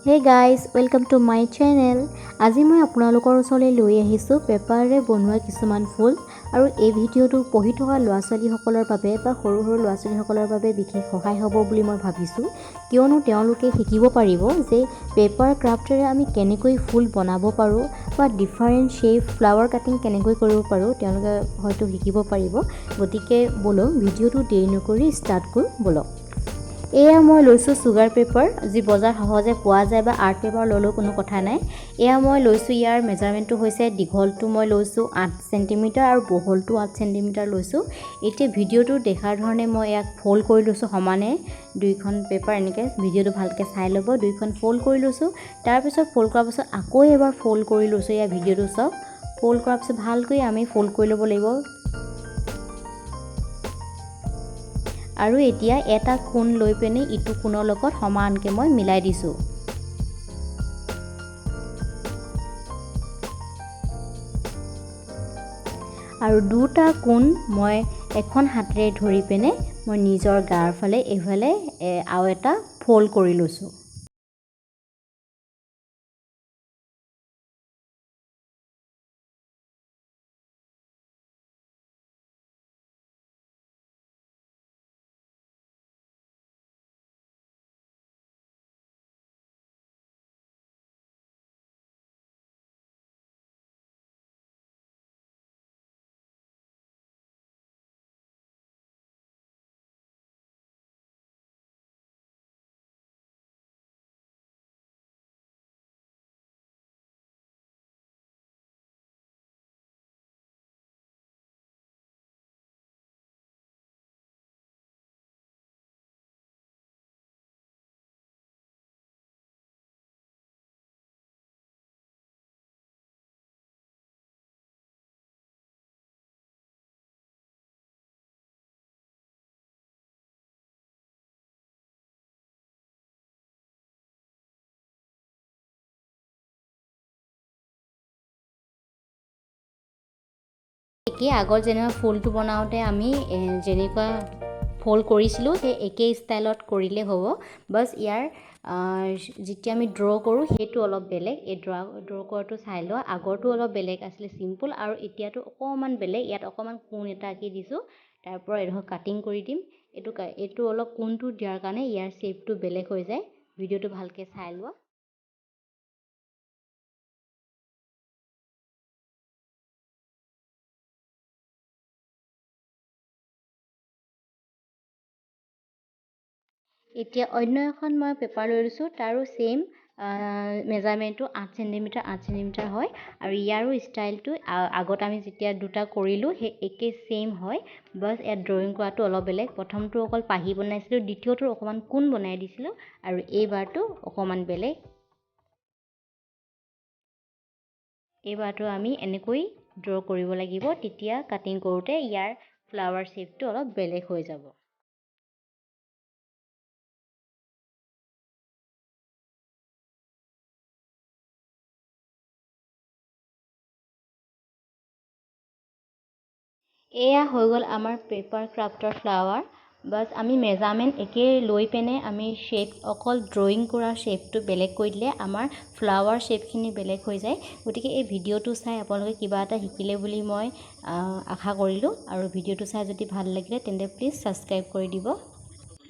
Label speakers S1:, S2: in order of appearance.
S1: Hey guys, welcome to my channel. আজি মই আপোনালোকৰ ওচৰলৈ লৈ আহিছোঁ পেপাৰেৰে বনোৱা কিছুমান ফুল আৰু এই ভিডিঅ'টো পঢ়ি থকা ল'ৰা-ছোৱালীসকলৰ বাবে বা সৰু সৰু ল'ৰা-ছোৱালীসকলৰ বাবে বিশেষ সহায় হ'ব বুলি মই ভাবিছোঁ কিয়নো তেওঁলোকে শিকিব পাৰিব যে পেপাৰ ক্ৰাফ্টেৰে আমি কেনেকৈ ফুল বনাব পাৰোঁ বা ডিফাৰেণ্ট শেপ ফ্লাৱাৰ কাটিং কেনেকৈ কৰিব পাৰোঁ তেওঁলোকে হয়তো শিকিব পাৰিব গতিকে বলক ভিডিঅ'টো দেৰি নকৰি ষ্টাৰ্ট কৰোঁ বলক এয়া মই লৈছোঁ সুগাৰ পেপাৰ যি বজাৰ সহজে পোৱা যায় বা আৰ্ট পেপাৰ ল'লেও কোনো কথা নাই এয়া মই লৈছোঁ ইয়াৰ মেজাৰমেণ্টটো হৈছে দীঘলটো মই লৈছোঁ 8 সেন্টিমিটাৰ আৰু বহলটো 8 সেন্টিমিটাৰ লৈছোঁ এতিয়া ভিডিঅ'টো দেখাৰ ধৰণে মই ইয়াক ফোল্ড কৰি লৈছোঁ সমানে দুইখন পেপাৰ এনেকৈ ভিডিঅ'টো ভালকৈ চাই ল'ব দুইখন ফোল্ড কৰি লৈছোঁ তাৰপিছত ফোল্ড কৰাৰ পিছত আকৌ এবাৰ ফোল্ড কৰি লৈছোঁ এয়া ভিডিঅ'টো চাওক ফোল্ড কৰাৰ পিছত ভালকৈ আমি ফোল্ড কৰি ল'ব লাগিব আৰু এতিয়া এটা কোণ লৈ পেনি ইটো কোণৰ লগত সমানকৈ মই মিলাই দিছোঁ আৰু দুটা কোণ মই এখন হাতেৰে ধৰি পেনে মই নিজৰ গাৰ ফালে এইফালে আৰু এটা ফোল্ড কৰি লৈছোঁ একেই আগৰ যেনেকুৱা ফুলটো বনাওঁতে আমি যেনেকুৱা ফোল্ড কৰিছিলোঁ সেই একেই ষ্টাইলত কৰিলে হ'ব বাছ ইয়াৰ যেতিয়া আমি ড্ৰ কৰোঁ সেইটো অলপ বেলেগ এই ড্ৰ কৰাটো চাই লোৱা আগৰটো অলপ বেলেগ আছিলে চিম্পল আৰু এতিয়াতো অকণমান বেলেগ ইয়াত অকণমান কোণ এটা আঁকি দিছোঁ তাৰ পৰা এডোখৰ কাটিং কৰি দিম এইটো অলপ কোণটো দিয়াৰ কাৰণে ইয়াৰ শ্বেপটো বেলেগ হৈ যায় ভিডিঅ'টো ভালকৈ চাই লোৱা এতিয়া অন্য এখন মই পেপাৰ লৈ লৈছোঁ তাৰো ছেইম মেজাৰমেণ্টটো 8 সেন্টিমিটাৰ হয় আৰু ইয়াৰো ষ্টাইলটো আগত আমি যেতিয়া দুটা কৰিলোঁ সেই একে ছেইম হয় বাছ ইয়াত ড্ৰয়িং কৰাটো অলপ বেলেগ প্ৰথমটো অকল পাহি বনাইছিলোঁ দ্বিতীয়টো অকণমান কোণ বনাই দিছিলোঁ আৰু এইবাৰটো অকণমান বেলেগ এইবাৰটো আমি এনেকৈ ড্ৰ কৰিব লাগিব তেতিয়া কাটিং কৰোঁতে ইয়াৰ ফ্লাৱাৰ শ্বেপটো অলপ বেলেগ হৈ যাব এয়া হৈ গ'ল আমাৰ পেপাৰ ক্ৰাফ্টৰ ফ্লাৱাৰ বাছ আমি মেজাৰমেণ্ট একেই লৈ পেনে আমি শ্বেপ অকল ড্ৰয়িং কৰা শ্বেপটো বেলেগ কৰি দিলে আমাৰ ফ্লাৱাৰ শ্বেপখিনি বেলেগ হৈ যায় গতিকে এই ভিডিঅ'টো চাই আপোনালোকে কিবা এটা শিকিলে বুলি মই আশা কৰিলোঁ আৰু ভিডিঅ'টো চাই যদি ভাল লাগিলে তেন্তে প্লিজ ছাবস্ক্ৰাইব কৰি দিব